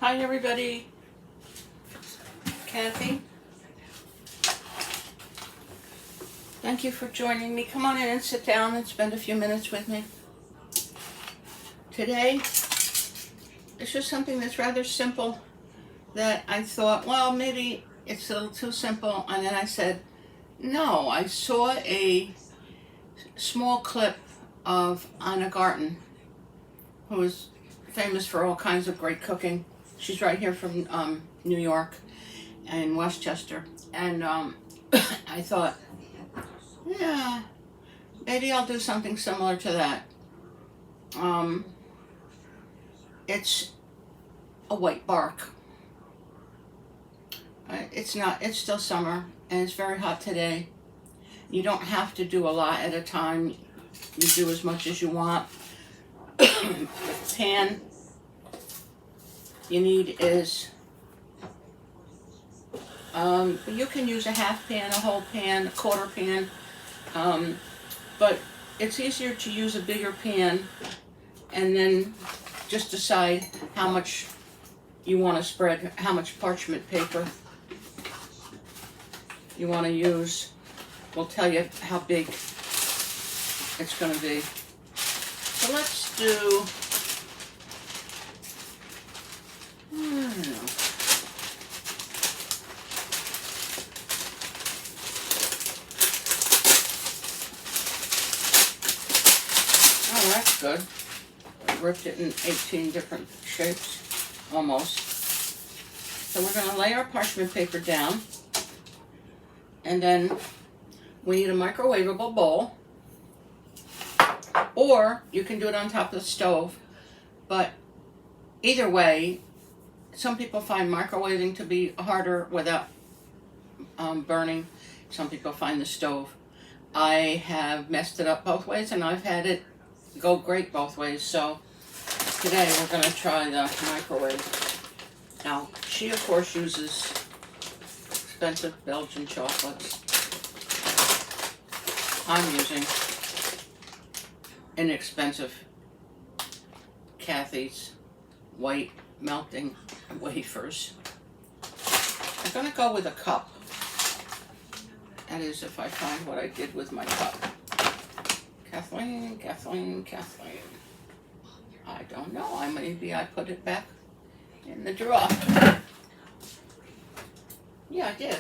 Hi everybody, Kathy. Thank you for joining me. Come on in and sit down and spend a few minutes with me. Today, it's just something that's rather simple that I thought, well, maybe it's a little too simple. And then I said, no, I saw a small clip of Anna Garten, who is famous for all kinds of great cooking. She's right here from New York and Westchester. And I thought, yeah, maybe I'll do something similar to that. It's a white bark. It's still summer and it's very hot today. You don't have to do a lot at a time. You do as much as you want. The pan you need is, you can use a half pan, a whole pan, a quarter pan, but it's easier to use a bigger pan and then just decide how much you want to spread, how much parchment paper you want to use. We'll tell you how big it's going to be. So let's do, I don't know. Oh, that's good. I ripped it in 18 different shapes, almost. So we're going to lay our parchment paper down, and then we need a microwavable bowl, or you can do it on top of the stove, but either way, some people find microwaving to be harder without burning. Some people find the stove. I have messed it up both ways, and I've had it go great both ways. So today we're going to try the microwave. Now, she of course uses expensive Belgian chocolates. I'm using inexpensive Kathy's white melting wafers. I'm going to go with a cup. That is, if I find what I did with my cup. Kathleen. I don't know. Maybe I put it back in the drawer. Yeah, I did.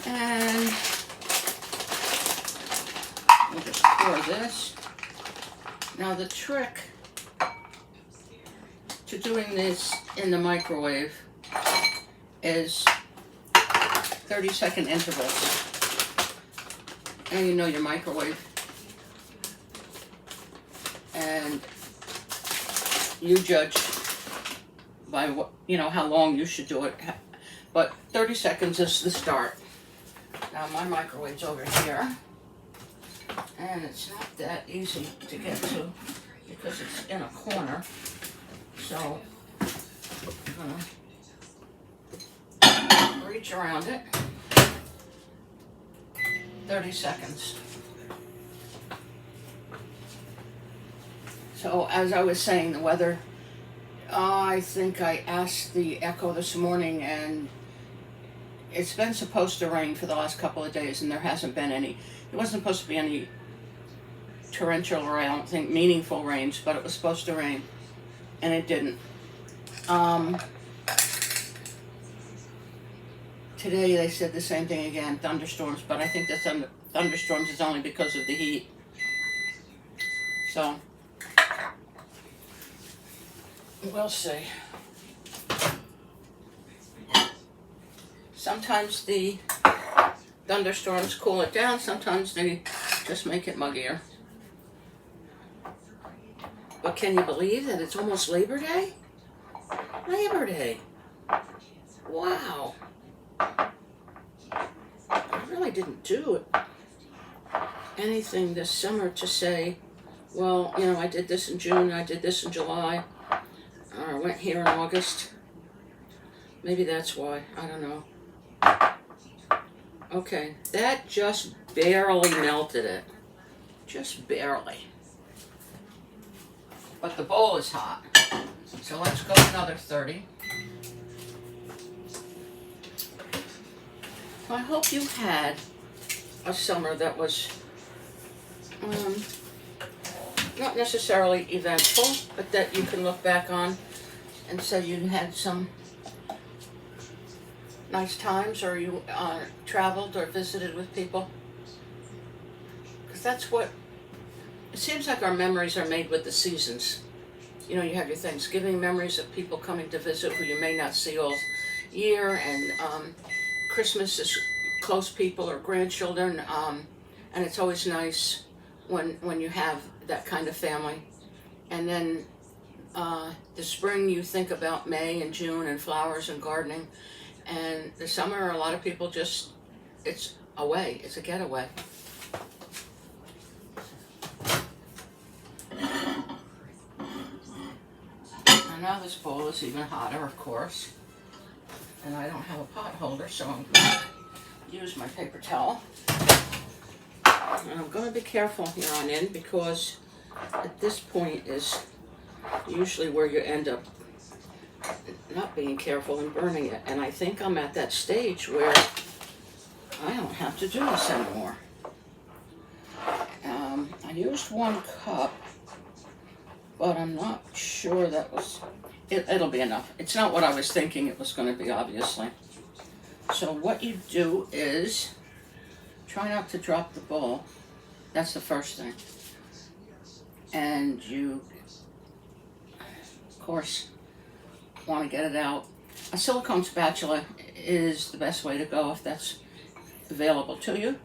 And we'll just pour this. Now the trick to doing this in the microwave is 30-second intervals. And you know your microwave. And you judge by what, how long you should do it. But 30 seconds is the start. Now my microwave's over here. And it's not that easy to get to because it's in a corner. So I'm gonna reach around it. 30 seconds. So as I was saying, the weather, I think I asked the Echo this morning, and it's been supposed to rain for the last couple of days, and there hasn't been any. It wasn't supposed to be any torrential, or I don't think meaningful rains, but it was supposed to rain, and it didn't. Today they said the same thing again, thunderstorms, but I think the thunderstorms is only because of the heat. So we'll see. Sometimes the thunderstorms cool it down, sometimes they just make it muggier. But can you believe that it's almost Labor Day? Labor Day. Wow. I really didn't do anything this summer to say, well, I did this in June, I did this in July, or I went here in August. Maybe that's why. I don't know. Okay, that just barely melted it. Just barely. But the bowl is hot. So let's go another 30. So I hope you had a summer that was not necessarily eventful, but that you can look back on and say you had some nice times, or you traveled or visited with people. Because that's what, it seems like our memories are made with the seasons. You know, you have your Thanksgiving memories of people coming to visit who you may not see all year, and Christmas is close people or grandchildren, and it's always nice when you have that kind of family. And then the spring, you think about May and June and flowers and gardening. And the summer, a lot of people just, it's away, it's a getaway. And now this bowl is even hotter, of course. And I don't have a pot holder, so I'm going to use my paper towel. And I'm going to be careful here on in, because at this point is usually where you end up not being careful and burning it. And I think I'm at that stage where I don't have to do this anymore. I used 1 cup, but I'm not sure that was, it'll be enough. It's not what I was thinking it was going to be, obviously. So what you do is try not to drop the bowl. That's the first thing. And you, of course, want to get it out. A silicone spatula is the best way to go if that's available to you.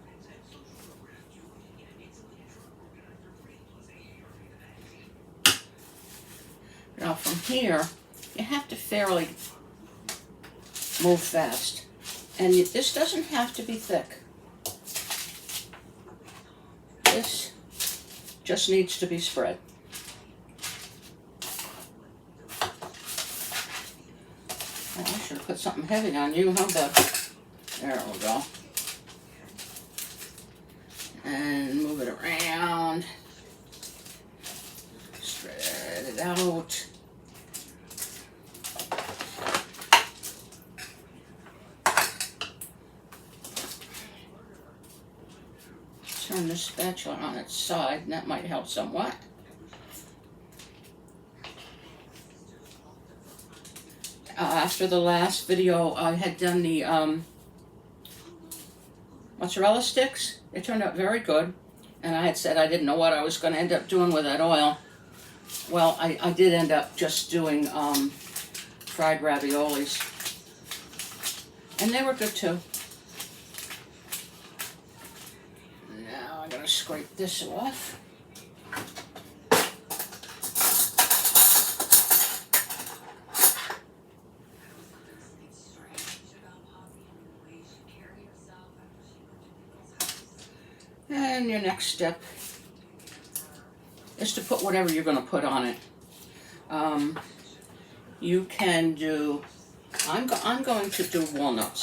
Now from here, you have to fairly move fast. And this doesn't have to be thick. This just needs to be spread. Oh, I should have put something heavy on you, huh, bud? There we go. And move it around. Spread it out. Turn the spatula on its side, and that might help somewhat. After the last video, I had done the mozzarella sticks. They turned out very good, and I had said I didn't know what I was going to end up doing with that oil. Well, I did end up just doing fried raviolis, and they were good too. Now I'm going to scrape this off. And your next step is to put whatever you're going to put on it. You can do, I'm going to do walnuts.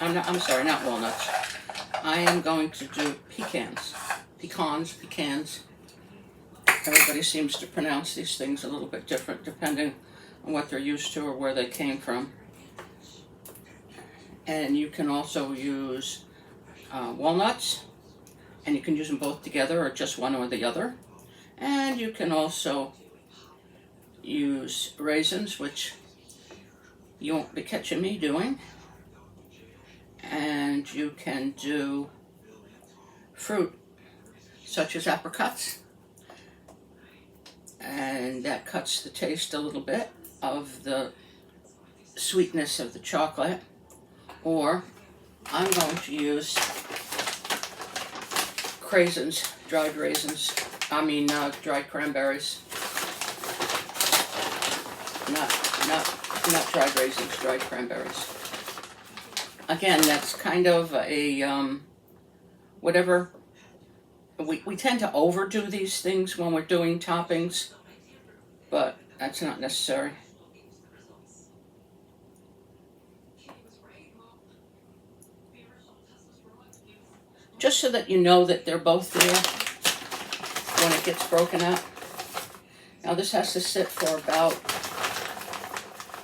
I'm sorry, not walnuts. I am going to do pecans. Pecans. Everybody seems to pronounce these things a little bit different depending on what they're used to or where they came from. And you can also use walnuts, and you can use them both together or just one or the other. And you can also use raisins, which you won't be catching me doing. And you can do fruit, such as apricots. And that cuts the taste a little bit of the sweetness of the chocolate. Or I'm going to use craisins, dried raisins. Dried cranberries. Not dried raisins, dried cranberries. Again, that's kind of a, whatever, we tend to overdo these things when we're doing toppings, but that's not necessary. just so that you know that they're both there when it gets broken up. Now this has to sit for about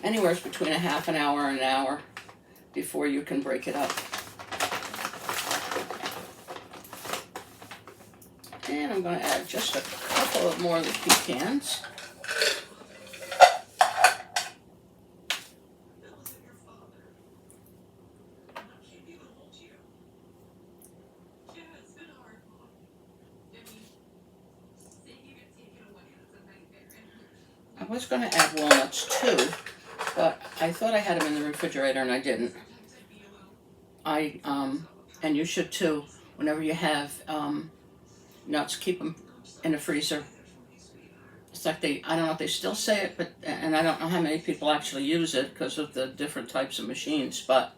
anywhere between a half an hour and an hour before you can break it up. And I'm going to add just a couple of more of the pecans. I was going to add walnuts too, but I thought I had them in the refrigerator and I didn't. And you should too, whenever you have nuts, keep them in the freezer. It's like I don't know if they still say it, but, and I don't know how many people actually use it because of the different types of machines, but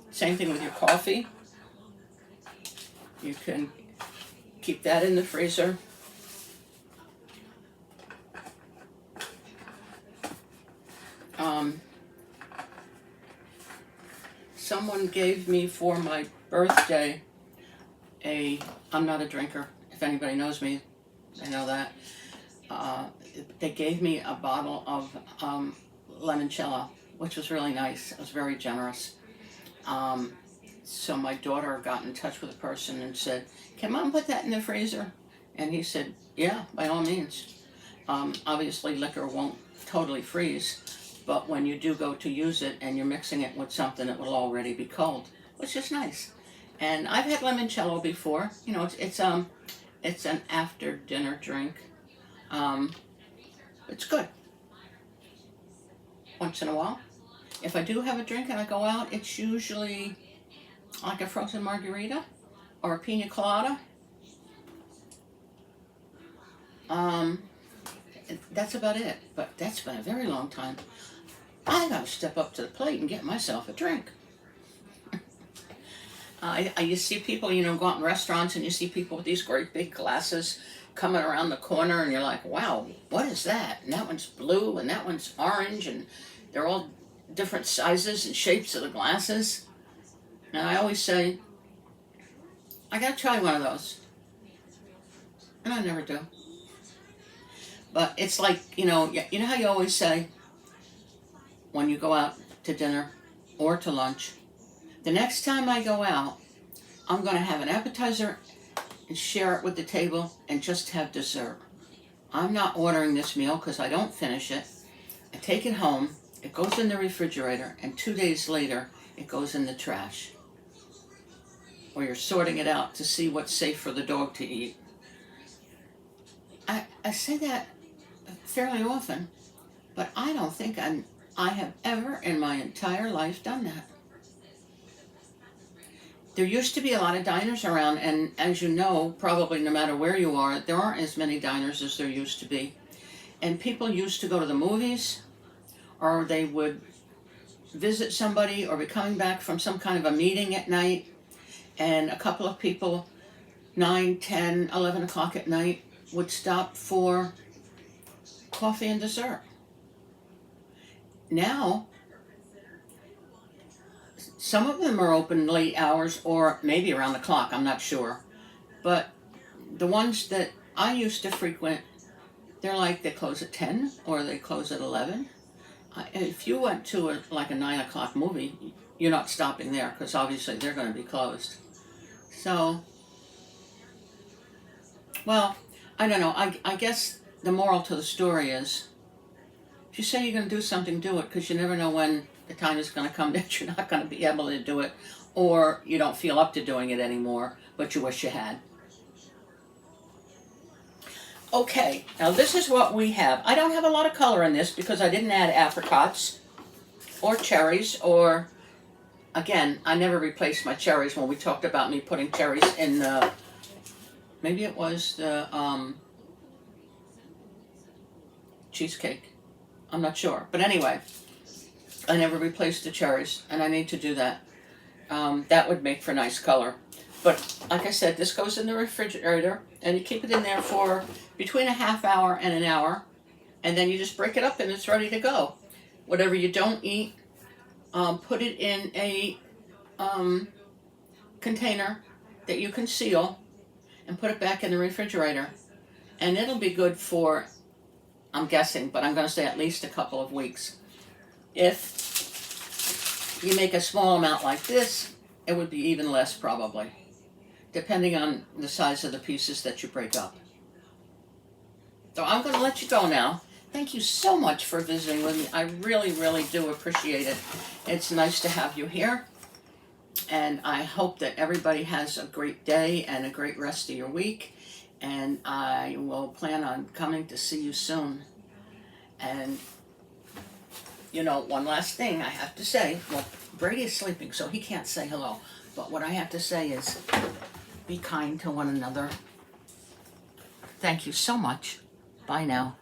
same thing with your coffee. You can keep that in the freezer. Someone gave me for my birthday I'm not a drinker. If anybody knows me, they know that. They gave me a bottle of limoncello, which was really nice. It was very generous. So my daughter got in touch with a person and said, "Can Mom put that in the freezer?" And he said, "Yeah, by all means." Obviously, liquor won't totally freeze, but when you do go to use it and you're mixing it with something, it will already be cold, which is nice. And I've had limoncello before. You know, it's an after dinner drink. It's good. Once in a while. If I do have a drink and I go out, it's usually like a frozen margarita or a pina colada. That's about it. But that's been a very long time. I gotta step up to the plate and get myself a drink. You see people, you know, go out in restaurants and you see people with these great big glasses coming around the corner and you're like, wow, what is that? And that one's blue and that one's orange and they're all different sizes and shapes of the glasses. And I always say, I gotta try one of those. And I never do. But it's like, you know how you always say when you go out to dinner or to lunch, the next time I go out, I'm going to have an appetizer and share it with the table and just have dessert. I'm not ordering this meal because I don't finish it. I take it home, it goes in the refrigerator, and 2 days later, it goes in the trash. Or you're sorting it out to see what's safe for the dog to eat. I say that fairly often, but I don't think I have ever in my entire life done that. There used to be a lot of diners around, and as you know, probably no matter where you are, there aren't as many diners as there used to be. And people used to go to the movies, or they would visit somebody, or be coming back from some kind of a meeting at night, and a couple of people, 9, 10, 11 o'clock at night, would stop for coffee and dessert. Now, some of them are open late hours or maybe around the clock, I'm not sure. But the ones that I used to frequent, they're like they close at 10 or they close at 11. If you went to a 9 o'clock movie, you're not stopping there because obviously they're going to be closed. So, well, I don't know. I guess the moral to the story is, if you say you're going to do something, do it, because you never know when the time is going to come that you're not going to be able to do it, or you don't feel up to doing it anymore, but you wish you had. Okay, now this is what we have. I don't have a lot of color in this because I didn't add apricots or cherries, or, again, I never replaced my cherries when we talked about me putting cherries in the, maybe it was the cheesecake. I'm not sure. But anyway, I never replaced the cherries, and I need to do that. That would make for nice color. But like I said, this goes in the refrigerator, and you keep it in there for between a half hour and an hour, and then you just break it up and it's ready to go. Whatever you don't eat, put it in a container that you can seal and put it back in the refrigerator. And it'll be good for, I'm guessing, but I'm going to say at least a couple of weeks. If you make a small amount like this, it would be even less probably, depending on the size of the pieces that you break up. So I'm going to let you go now. Thank you so much for visiting with me. I really, really do appreciate it. It's nice to have you here. And I hope that everybody has a great day and a great rest of your week. And I will plan on coming to see you soon. And, you know, one last thing I have to say. Well, Brady is sleeping, so he can't say hello. But what I have to say is, be kind to one another. Thank you so much. Bye now.